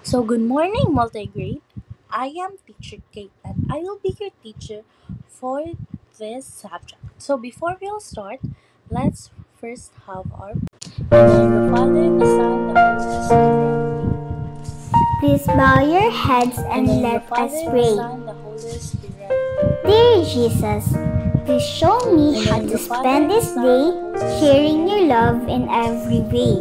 So, good morning, multigrade. I am Teacher Kate, and I will be your teacher for this subject. So, before we'll start, let's first have our. In the name of the Father, the Son, the Holy Spirit. Please bow your heads In the and name of let the us Father, the pray. Son, the Holy Spirit. Dear Jesus, please show me In the how name to of the spend Father, the this Son, day the Holy sharing Spirit. your love in every way.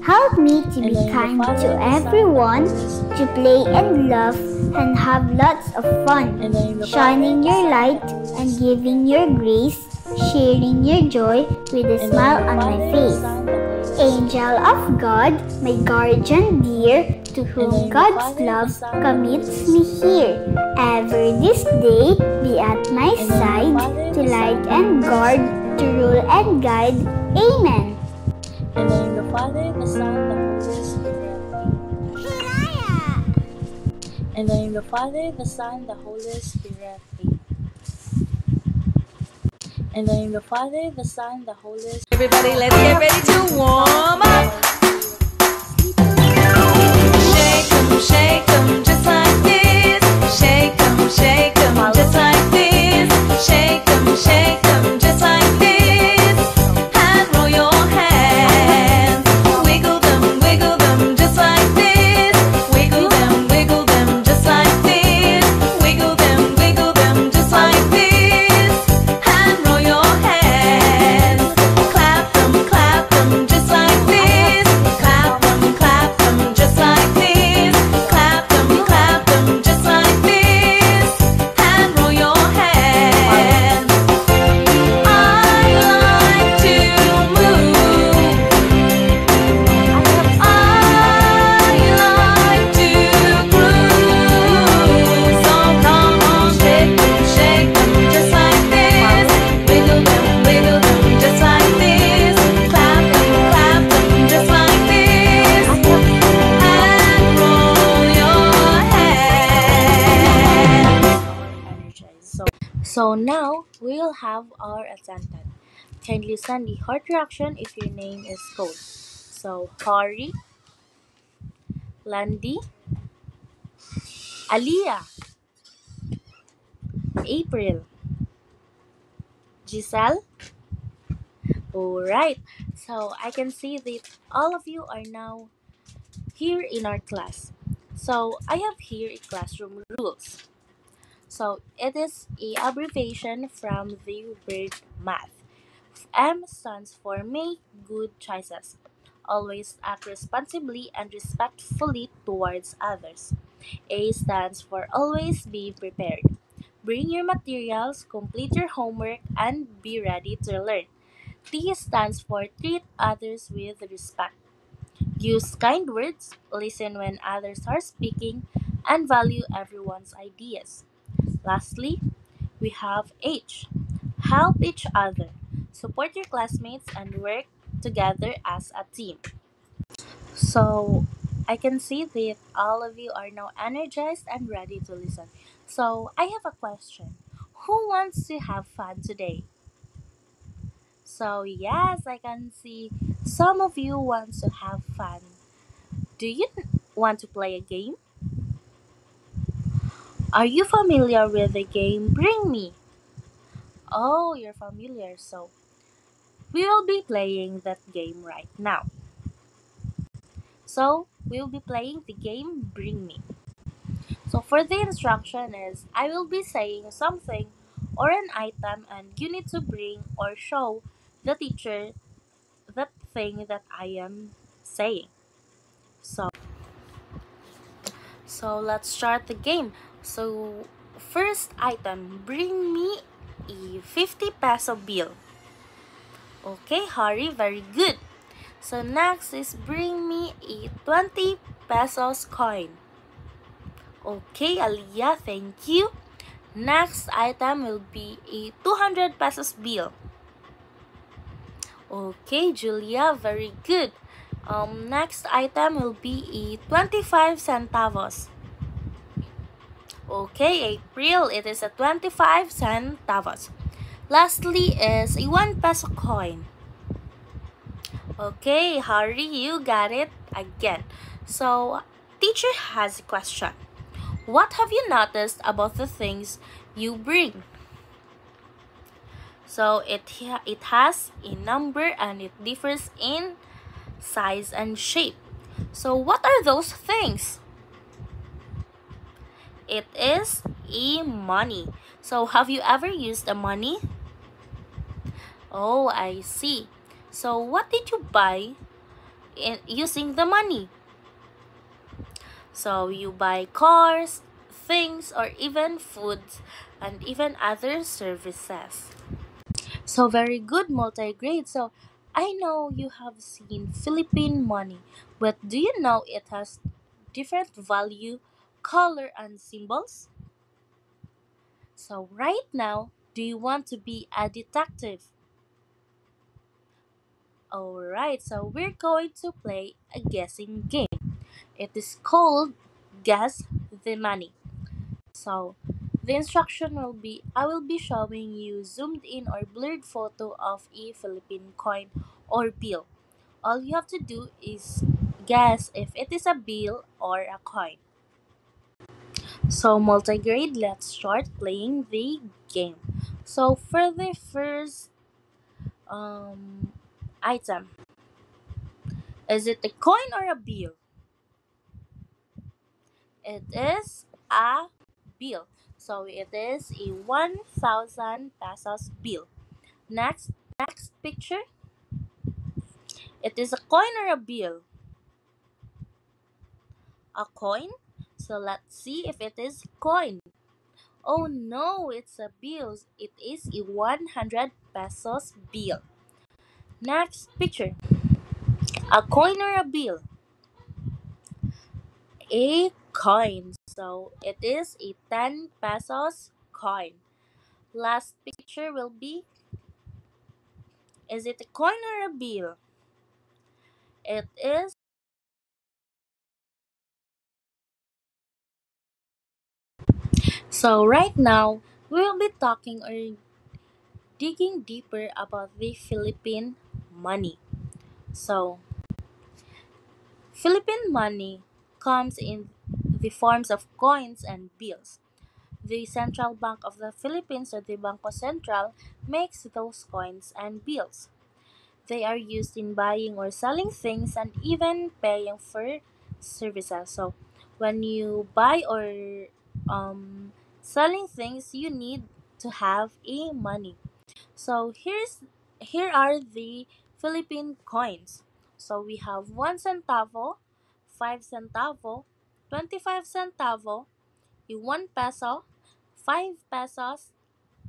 Help me to In be the name of the kind to Father, the Son, the everyone, Holy to Spirit. play and laugh and have lots of fun, In the name of the shining Father, the your Son, light the Holy and Spirit. giving your grace, sharing your joy with a In the smile name of on the my Father, the face. Son, the Holy Angel Spirit. of God, my guardian dear, to In the whom name of the God's Father, the love Son, the commits Holy me Spirit. here. Ever this day be at my In the name of the side, Father, to the light Son, the and Holy guard, Spirit. to rule and guide. Amen. In the name of the Father, the Son, the Holy Spirit. In the name of the Father, the Son, the Holy Spirit. In the name of the Father, the Son, the Holy Spirit. Everybody, let's get ready to warm up. Shake 'em just like this. Shake 'em just like this. Shake 'em just like this. And roll your hands. Wiggle them just like this. Wiggle them just like this. Wiggle them just like this. And roll your hands. Clap them just like this. Clap them just like this. Clap them just like this. And roll your hands. I like to move. I like to groove. So come on, shake 'em just like this. Wiggle them just like this. Clap them just like this. And roll your hands. Energized. So now we'll have our attendant. Kindly send the heart reaction if your name is called. So Hari, Landy, Aliyah, April, Giselle. Alright, so I can see that all of you are now here in our class. So I have here a classroom rules. So it is a abbreviation from the word math. M stands for make good choices. Always act responsibly and respectfully towards others. A stands for always be prepared. Bring your materials, complete your homework, and be ready to learn. T stands for treat others with respect. Use kind words, listen when others are speaking, and value everyone's ideas. Lastly, we have H. Help each other. Support your classmates and work together as a team. So, I can see that all of you are now energized and ready to listen. So, I have a question. Who wants to have fun today? So, yes, I can see some of you want to have fun. Do you want to play a game? Are you familiar with the game Bring Me? Oh, you're familiar, so we will be playing that game right now. So, we'll be playing the game Bring Me. So, for the instruction is I will be saying something or an item and you need to bring or show the teacher that thing that I am saying. So, let's start the game. So, first item, bring me a 50 peso bill. Okay, Hari, very good. So next is bring me a 20 pesos coin. Okay, Aliyah, thank you. Next item will be a 200 pesos bill. Okay, Julia, very good. Next item will be a 25 centavos. Okay, April, it is a 25 centavos. Lastly is a 1 peso coin. Okay, Hari, you got it again. So, teacher has a question. What have you noticed about the things you bring? So it has a number and it differs in size and shape. So what are those things? It is money. So have you ever used a money? Oh, I see. So what did you buy using the money? So you buy cars, things, or even foods, and even other services. So very good, multi-grade. So I know you have seen Philippine money, but do you know it has different value, color, and symbols? So right now, do you want to be a detective? Alright, so we're going to play a guessing game. It is called Guess the Money. So the instruction will be I will be showing you zoomed in or blurred photo of a Philippine coin or bill. All you have to do is guess if it is a bill or a coin. So multigrade, let's start playing the game. So for the first item, is it a coin or a bill? It is a bill. So it is a 1,000 pesos bill. Next picture. It is a coin or a bill? A coin. So let's see if it is coin. Oh no, it's a bill. It is a 100 pesos bill. Next picture. A coin or a bill? A coin. So it is a 10 pesos coin. Last picture will be, is it a coin or a bill? It is. So right now, we will be talking or digging deeper about the Philippine money. So, Philippine money comes in the forms of coins and bills. The Central Bank of the Philippines, or the Bangko Sentral, makes those coins and bills. They are used in buying or selling things and even paying for services. So, when you buy or selling things, you need to have a money. So here are the Philippine coins. So we have 1 centavo, 5 centavo, 25 centavo, a 1 peso, 5 pesos,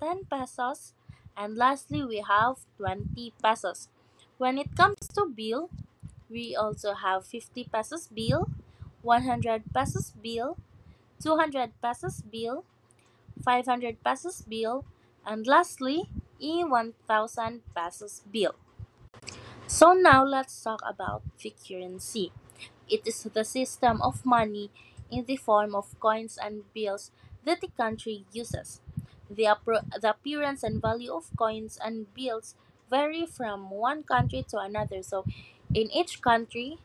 10 pesos, and lastly we have 20 pesos. When it comes to bill, we also have 50 pesos bill, 100 pesos bill, 200 pesos bill, 500 pesos bill, and lastly, a 1000 pesos bill. So now let's talk about the currency. It is the system of money in the form of coins and bills that the country uses. The appearance and value of coins and bills vary from one country to another. So in each country,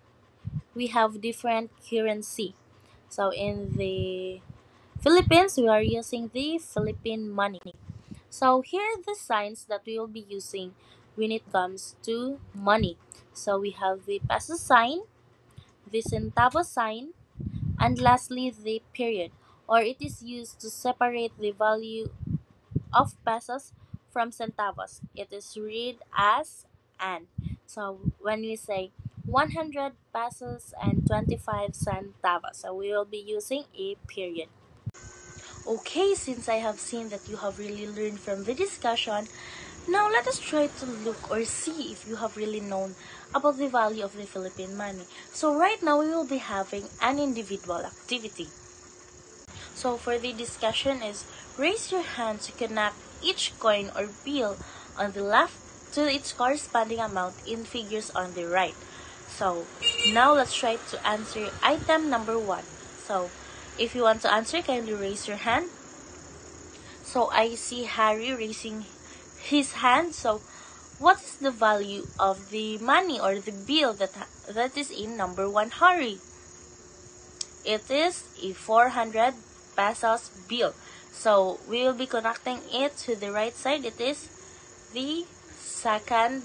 we have different currency. So in the Philippines, we are using the Philippine money. So here are the signs that we will be using when it comes to money. So we have the peso sign, the centavo sign, and lastly the period, or it is used to separate the value of pesos from centavos. It is read as and. So when we say 100 pesos and 25 centavos, so we will be using a period. Okay, since I have seen that you have really learned from the discussion, now let us try to look or see if you have really known about the value of the Philippine money. So right now we will be having an individual activity. So for the discussion is raise your hand to connect each coin or bill on the left to its corresponding amount in figures on the right. So now let's try to answer item number 1. So if you want to answer, kindly raise your hand. So I see Harry raising his hand. So what is the value of the money or the bill that is in number 1, Harry? it is a 400 pesos bill. So we will be connecting it to the right side. It is the second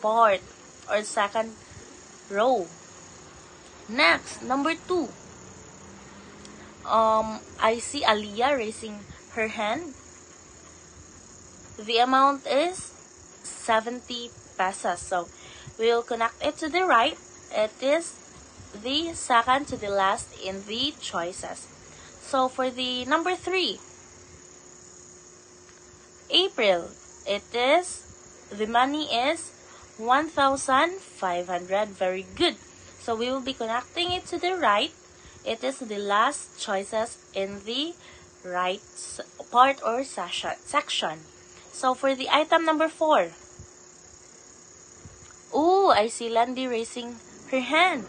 part or second row. Next, number 2. I see Aliyah raising her hand. The amount is 70 pesos. So we will connect it to the right. It is the second to the last in the choices. So for the number 3, April, the money is 1,500. Very good. So we will be connecting it to the right. It is the last choices in the right part or section. So for the item number 4, oh, I see Landy raising her hand.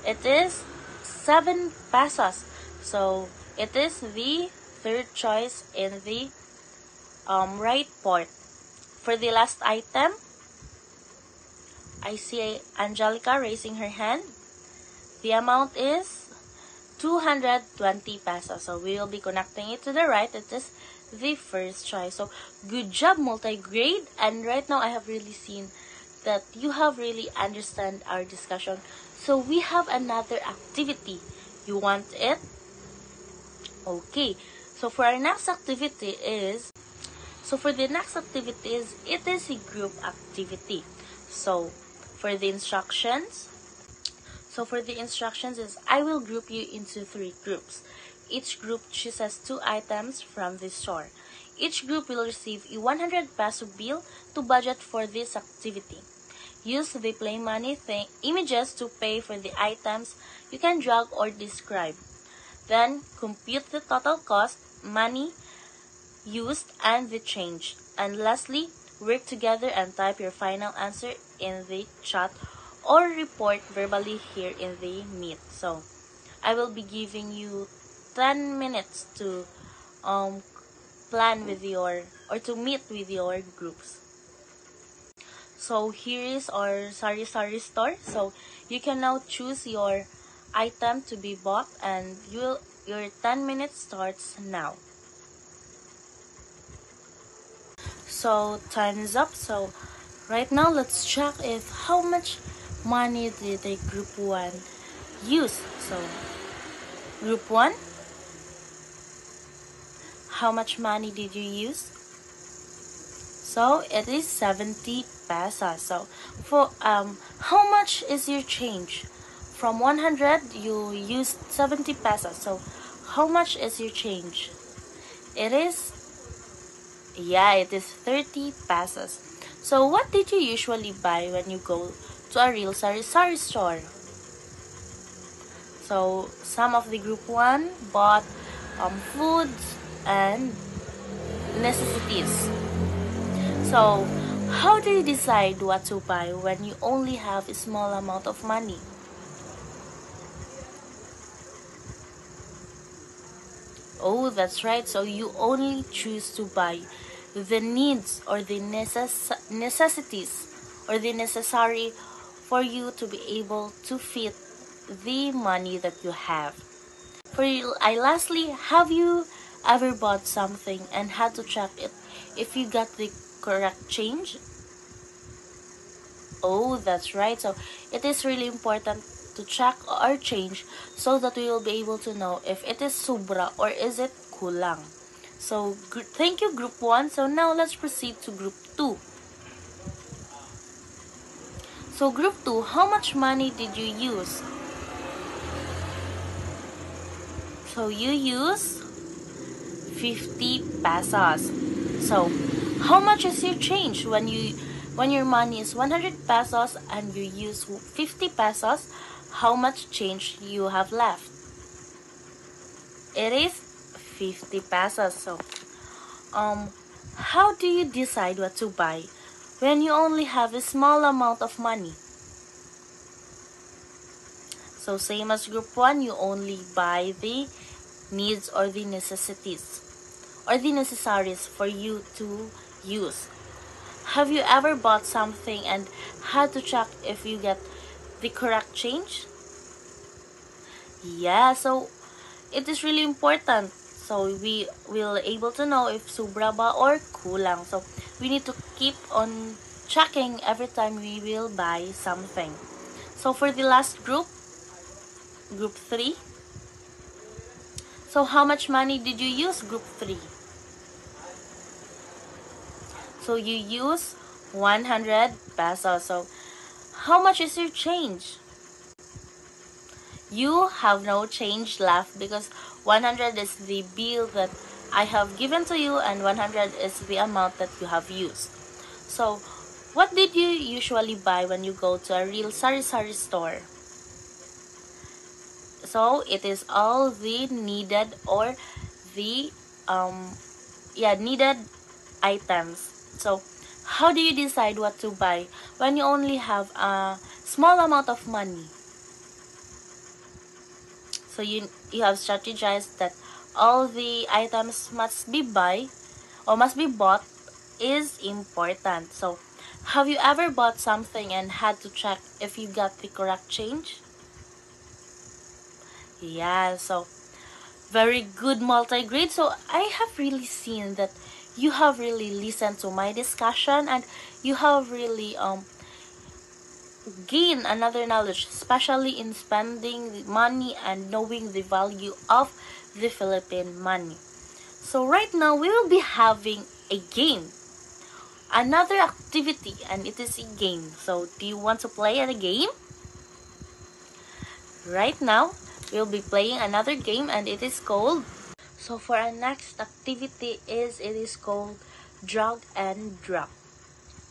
It is 7 pesos. So it is the third choice in the right part. For the last item, I see Angelica raising her hand. The amount is 220 pesos. So we will be connecting it to the right. It is the first choice. So good job, multi-grade. And right now I have really seen that you have really understand our discussion. So we have another activity. You want it? Okay. So for our next activity is, it is a group activity. So for the instructions is, I will group you into 3 groups. Each group chooses 2 items from the store. Each group will receive a 100 peso bill to budget for this activity. Use the Play Money images to pay for the items you can drag or describe. Then compute the total cost, money used, and the change. And lastly, work together and type your final answer in the chat or report verbally here in the Meet. So I will be giving you 10 minutes to plan with to meet with your groups. So here is our Sari Sari store. So you can now choose your item to be bought, and your 10 minutes starts now. So time is up. So right now let's check if how much money did the group 1 use. So group 1, how much money did you use? So it is 70 pesos. So for how much is your change? From 100 you used 70 pesos. So how much is your change? It is 30 pesos. So what did you usually buy when you go to a real Sari Sari store? So some of the group 1 bought foods and necessities. So how do you decide what to buy when you only have a small amount of money? Oh, that's right. So you only choose to buy the needs or the necessities or the necessary for you to be able to fit the money that you have. Lastly, have you ever bought something and had to check it if you got the correct change? Oh, that's right. So it is really important to check our change so that we will be able to know if it is sobra or is it kulang. So thank you, group 1. So now let's proceed to group 2. So group 2, how much money did you use? So you use 50 pesos. So how much is your change when your money is 100 pesos and you use 50 pesos? How much change you have left? It is 50 pesos. So how do you decide what to buy when you only have a small amount of money? So same as group 1, you only buy the needs or the necessities or the necessaries for you to use. Have you ever bought something and had to check if you get the correct change? Yeah, so it is really important. So we will able to know if sobra ba or kulang. So we need to keep on checking every time we will buy something. So for the last group, group 3. So how much money did you use, group 3? So you use 100 pesos. So how much is your change? You have no change left because 100 is the bill that I have given to you and 100 is the amount that you have used. So what did you usually buy when you go to a real sari-sari store? So it is all the needed or the needed items. So how do you decide what to buy when you only have a small amount of money? So you have strategized that all the items must be bought is important. So have you ever bought something and had to check if you got the correct change? Yeah, so very good multi-grade. So I have really seen that you have really listened to my discussion and you have really gain another knowledge, especially in spending the money and knowing the value of the Philippine money. So right now we will be having a game, another activity, and it is a game. So do you want to play a game? Right now we'll be playing another game and it is called, so for our next activity it is called drag and drop.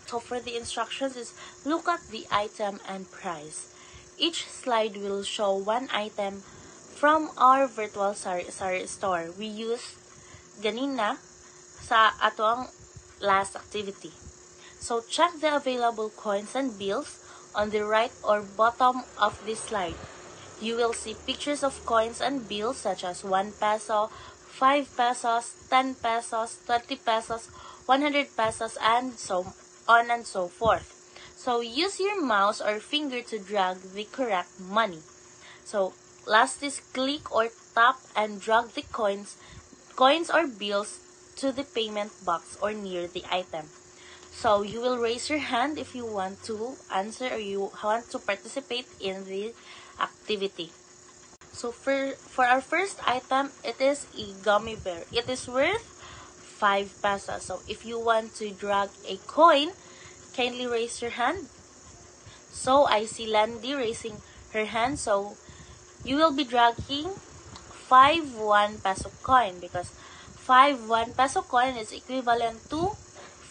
So for the instructions is look at the item and price. Each slide will show one item from our virtual sari store we used ganina sa atong last activity. So check the available coins and bills on the right or bottom of this slide. You will see pictures of coins and bills such as 1 peso, 5 pesos, 10 pesos, 20 pesos, 100 pesos, and so on and so forth. So use your mouse or finger to drag the correct money. So last is click or tap and drag the coins or bills to the payment box or near the item. So you will raise your hand if you want to answer or you want to participate in the activity. So for our first item, it is a gummy bear. It is worth 5 pesos. So if you want to drag a coin, kindly raise your hand. So I see Landy raising her hand. So you will be dragging 5 1 peso coin because 5 1 peso coin is equivalent to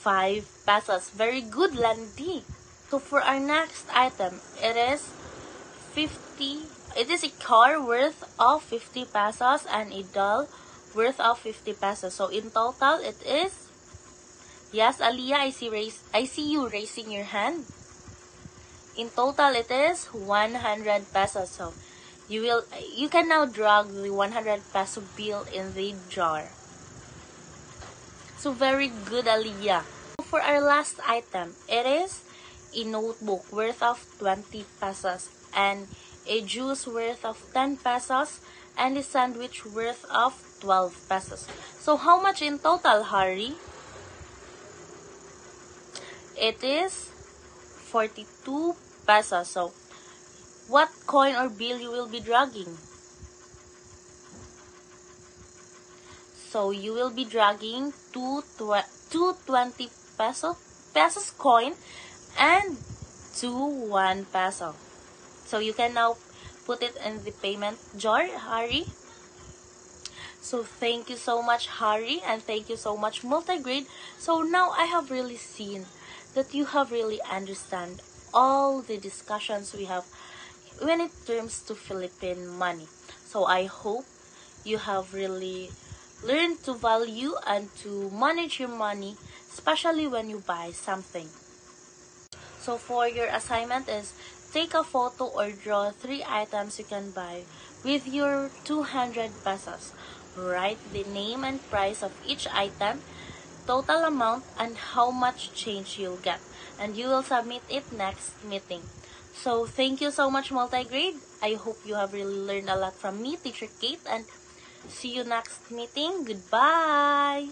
5 pesos. Very good, Landy. So for our next item, it is a car worth of 50 pesos and a doll worth of 50 pesos. So in total it is, yes, Aliyah, I see you raising your hand. In total it is 100 pesos. So you can now drag the 100 peso bill in the jar. So very good, Aliyah. For our last item, it is a notebook worth of 20 pesos and a juice worth of 10 pesos and a sandwich worth of 12 pesos. So how much in total, Harry? It is 42 pesos. So what coin or bill you will be dragging? So you will be dragging two 20 pesos coin and 2 1 peso. So you can now put it in the payment jar, Harry. So thank you so much, Harry, and thank you so much, Multigrade. So now I have really seen that you have really understand all the discussions we have when it comes to Philippine money. So I hope you have really learned to value and to manage your money, especially when you buy something. So for your assignment is take a photo or draw 3 items you can buy with your 200 pesos. Write the name and price of each item, total amount, and how much change you'll get. And you will submit it next meeting. So thank you so much, Multigrade. I hope you have really learned a lot from me, Teacher Kate, and see you next meeting. Goodbye!